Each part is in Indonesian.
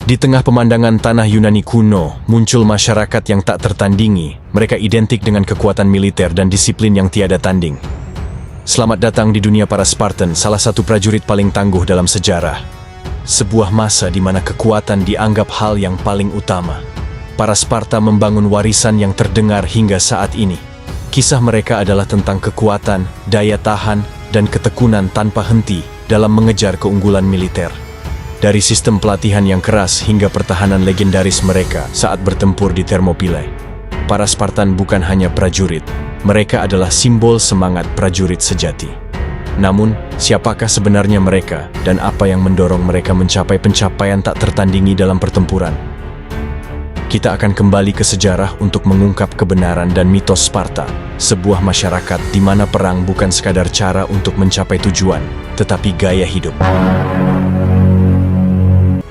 Di tengah pemandangan tanah Yunani kuno, muncul masyarakat yang tak tertandingi. Mereka identik dengan kekuatan militer dan disiplin yang tiada tanding. Selamat datang di dunia para Spartan, salah satu prajurit paling tangguh dalam sejarah. Sebuah masa di mana kekuatan dianggap hal yang paling utama. Para Sparta membangun warisan yang terdengar hingga saat ini. Kisah mereka adalah tentang kekuatan, daya tahan, dan ketekunan tanpa henti dalam mengejar keunggulan militer. Dari sistem pelatihan yang keras hingga pertahanan legendaris mereka saat bertempur di Thermopylae. Para Spartan bukan hanya prajurit, mereka adalah simbol semangat prajurit sejati. Namun, siapakah sebenarnya mereka dan apa yang mendorong mereka mencapai pencapaian tak tertandingi dalam pertempuran? Kita akan kembali ke sejarah untuk mengungkap kebenaran dan mitos Sparta, sebuah masyarakat di mana perang bukan sekadar cara untuk mencapai tujuan, tetapi gaya hidup.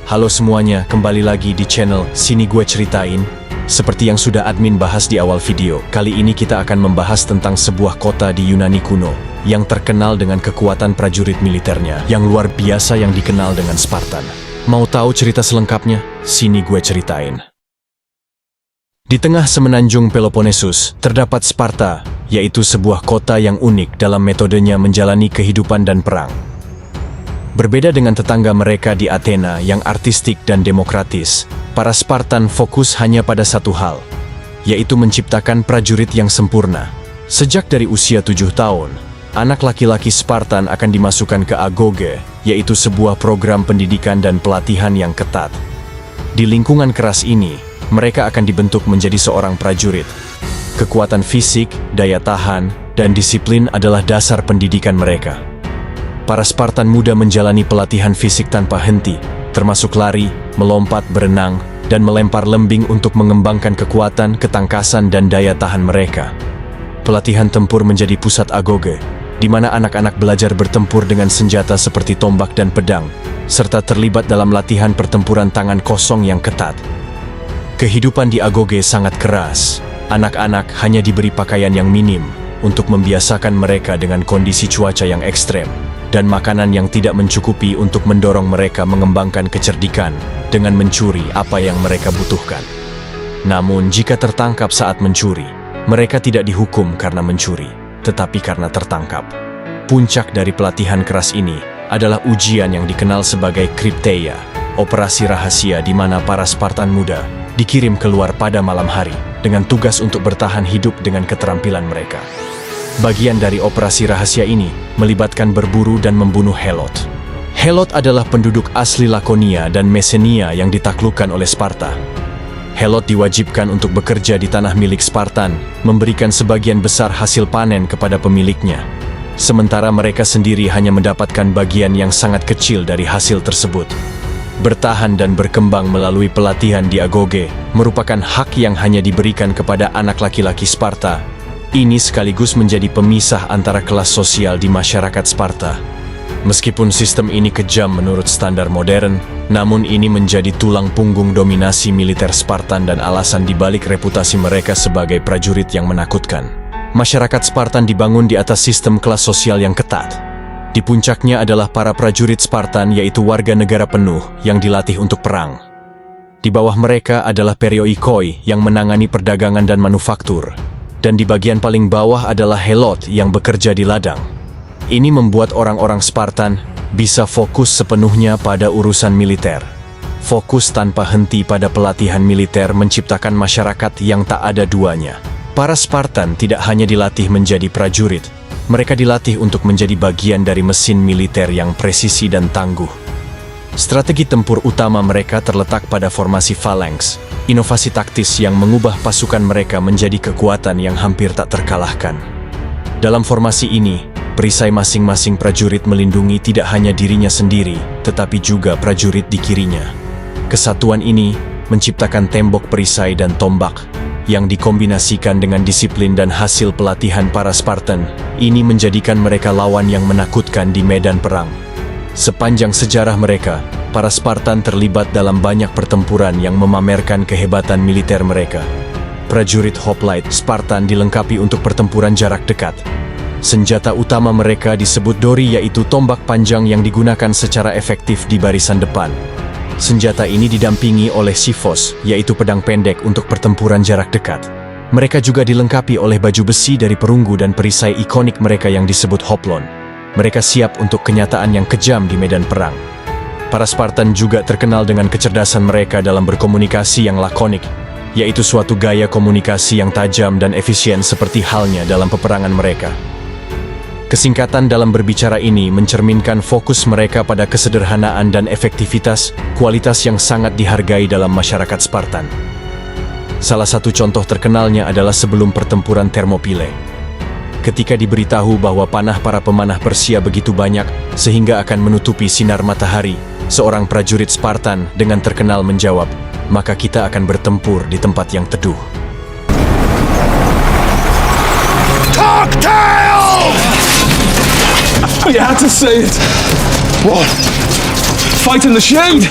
Halo semuanya, kembali lagi di channel Sini Gue Ceritain. Seperti yang sudah admin bahas di awal video, kali ini kita akan membahas tentang sebuah kota di Yunani kuno yang terkenal dengan kekuatan prajurit militernya yang luar biasa yang dikenal dengan Spartan. Mau tahu cerita selengkapnya? Sini gue ceritain. Di tengah semenanjung Peloponnesus, terdapat Sparta, yaitu sebuah kota yang unik dalam metodenya menjalani kehidupan dan perang. Berbeda dengan tetangga mereka di Athena yang artistik dan demokratis, para Spartan fokus hanya pada satu hal, yaitu menciptakan prajurit yang sempurna. Sejak dari usia 7 tahun, anak laki-laki Spartan akan dimasukkan ke Agoge, yaitu sebuah program pendidikan dan pelatihan yang ketat. Di lingkungan keras ini, mereka akan dibentuk menjadi seorang prajurit. Kekuatan fisik, daya tahan, dan disiplin adalah dasar pendidikan mereka. Para Spartan muda menjalani pelatihan fisik tanpa henti, termasuk lari, melompat, berenang, dan melempar lembing untuk mengembangkan kekuatan, ketangkasan, dan daya tahan mereka. Pelatihan tempur menjadi pusat Agoge, di mana anak-anak belajar bertempur dengan senjata seperti tombak dan pedang, serta terlibat dalam latihan pertempuran tangan kosong yang ketat. Kehidupan di Agoge sangat keras. Anak-anak hanya diberi pakaian yang minim untuk membiasakan mereka dengan kondisi cuaca yang ekstrem, dan makanan yang tidak mencukupi untuk mendorong mereka mengembangkan kecerdikan dengan mencuri apa yang mereka butuhkan. Namun, jika tertangkap saat mencuri, mereka tidak dihukum karena mencuri, tetapi karena tertangkap. Puncak dari pelatihan keras ini adalah ujian yang dikenal sebagai Krypteia, operasi rahasia di mana para Spartan muda dikirim keluar pada malam hari dengan tugas untuk bertahan hidup dengan keterampilan mereka. Bagian dari operasi rahasia ini melibatkan berburu dan membunuh Helot. Helot adalah penduduk asli Lakonia dan Messenia yang ditaklukkan oleh Sparta. Helot diwajibkan untuk bekerja di tanah milik Spartan, memberikan sebagian besar hasil panen kepada pemiliknya. Sementara mereka sendiri hanya mendapatkan bagian yang sangat kecil dari hasil tersebut. Bertahan dan berkembang melalui pelatihan di Agoge merupakan hak yang hanya diberikan kepada anak laki-laki Sparta. Ini sekaligus menjadi pemisah antara kelas sosial di masyarakat Sparta. Meskipun sistem ini kejam menurut standar modern, namun ini menjadi tulang punggung dominasi militer Spartan dan alasan dibalik reputasi mereka sebagai prajurit yang menakutkan. Masyarakat Spartan dibangun di atas sistem kelas sosial yang ketat. Di puncaknya adalah para prajurit Spartan, yaitu warga negara penuh yang dilatih untuk perang. Di bawah mereka adalah perioikoi yang menangani perdagangan dan manufaktur. Dan di bagian paling bawah adalah Helot yang bekerja di ladang. Ini membuat orang-orang Spartan bisa fokus sepenuhnya pada urusan militer. Fokus tanpa henti pada pelatihan militer menciptakan masyarakat yang tak ada duanya. Para Spartan tidak hanya dilatih menjadi prajurit, mereka dilatih untuk menjadi bagian dari mesin militer yang presisi dan tangguh. Strategi tempur utama mereka terletak pada formasi phalanx, inovasi taktis yang mengubah pasukan mereka menjadi kekuatan yang hampir tak terkalahkan. Dalam formasi ini, perisai masing-masing prajurit melindungi tidak hanya dirinya sendiri, tetapi juga prajurit di kirinya. Kesatuan ini menciptakan tembok perisai dan tombak, yang dikombinasikan dengan disiplin dan hasil pelatihan para Spartan. Ini menjadikan mereka lawan yang menakutkan di medan perang. Sepanjang sejarah mereka, para Spartan terlibat dalam banyak pertempuran yang memamerkan kehebatan militer mereka. Prajurit hoplite Spartan dilengkapi untuk pertempuran jarak dekat. Senjata utama mereka disebut dori, yaitu tombak panjang yang digunakan secara efektif di barisan depan. Senjata ini didampingi oleh Sifos, yaitu pedang pendek untuk pertempuran jarak dekat. Mereka juga dilengkapi oleh baju besi dari perunggu dan perisai ikonik mereka yang disebut Hoplon. Mereka siap untuk kenyataan yang kejam di medan perang. Para Spartan juga terkenal dengan kecerdasan mereka dalam berkomunikasi yang lakonik, yaitu suatu gaya komunikasi yang tajam dan efisien seperti halnya dalam peperangan mereka. Kesingkatan dalam berbicara ini mencerminkan fokus mereka pada kesederhanaan dan efektivitas, kualitas yang sangat dihargai dalam masyarakat Spartan. Salah satu contoh terkenalnya adalah sebelum pertempuran Thermopylae. Ketika diberitahu bahwa panah para pemanah Persia begitu banyak sehingga akan menutupi sinar matahari, seorang prajurit Spartan dengan terkenal menjawab, "Maka kita akan bertempur di tempat yang teduh." Cocktail! You had to say it. What? Fight in the shade?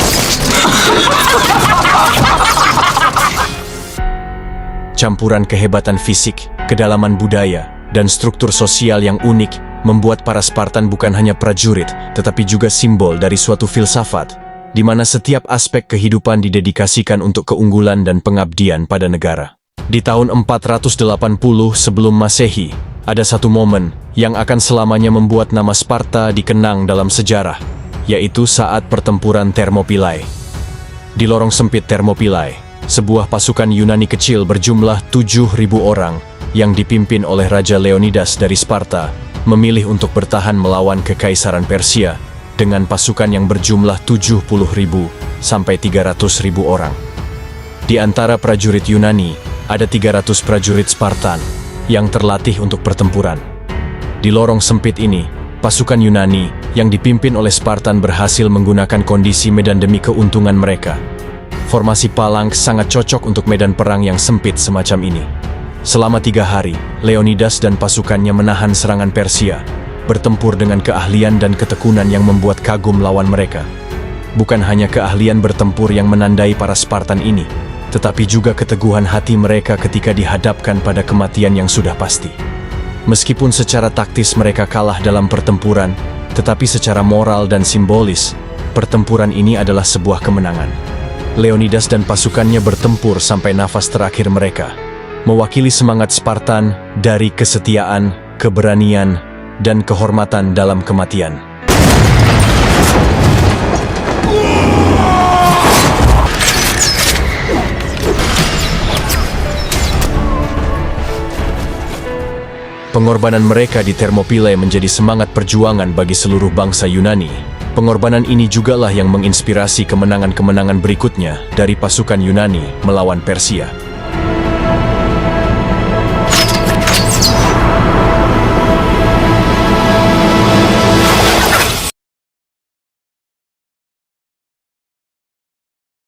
Campuran kehebatan fisik, kedalaman budaya, dan struktur sosial yang unik membuat para Spartan bukan hanya prajurit, tetapi juga simbol dari suatu filsafat, di mana setiap aspek kehidupan didedikasikan untuk keunggulan dan pengabdian pada negara. Di tahun 480 sebelum Masehi, ada satu momen yang akan selamanya membuat nama Sparta dikenang dalam sejarah, yaitu saat pertempuran Thermopylae. Di lorong sempit Thermopylae, sebuah pasukan Yunani kecil berjumlah 7.000 orang yang dipimpin oleh Raja Leonidas dari Sparta memilih untuk bertahan melawan Kekaisaran Persia dengan pasukan yang berjumlah 70.000 sampai 300.000 orang. Di antara prajurit Yunani, ada 300 prajurit Spartan yang terlatih untuk pertempuran. Di lorong sempit ini, pasukan Yunani yang dipimpin oleh Spartan berhasil menggunakan kondisi medan demi keuntungan mereka. Formasi palang sangat cocok untuk medan perang yang sempit semacam ini. Selama 3 hari, Leonidas dan pasukannya menahan serangan Persia, bertempur dengan keahlian dan ketekunan yang membuat kagum lawan mereka. Bukan hanya keahlian bertempur yang menandai para Spartan ini, tetapi juga keteguhan hati mereka ketika dihadapkan pada kematian yang sudah pasti. Meskipun secara taktis mereka kalah dalam pertempuran, tetapi secara moral dan simbolis, pertempuran ini adalah sebuah kemenangan. Leonidas dan pasukannya bertempur sampai nafas terakhir mereka, mewakili semangat Spartan dari kesetiaan, keberanian, dan kehormatan dalam kematian. Pengorbanan mereka di Thermopylae menjadi semangat perjuangan bagi seluruh bangsa Yunani. Pengorbanan ini jugalah yang menginspirasi kemenangan-kemenangan berikutnya dari pasukan Yunani melawan Persia.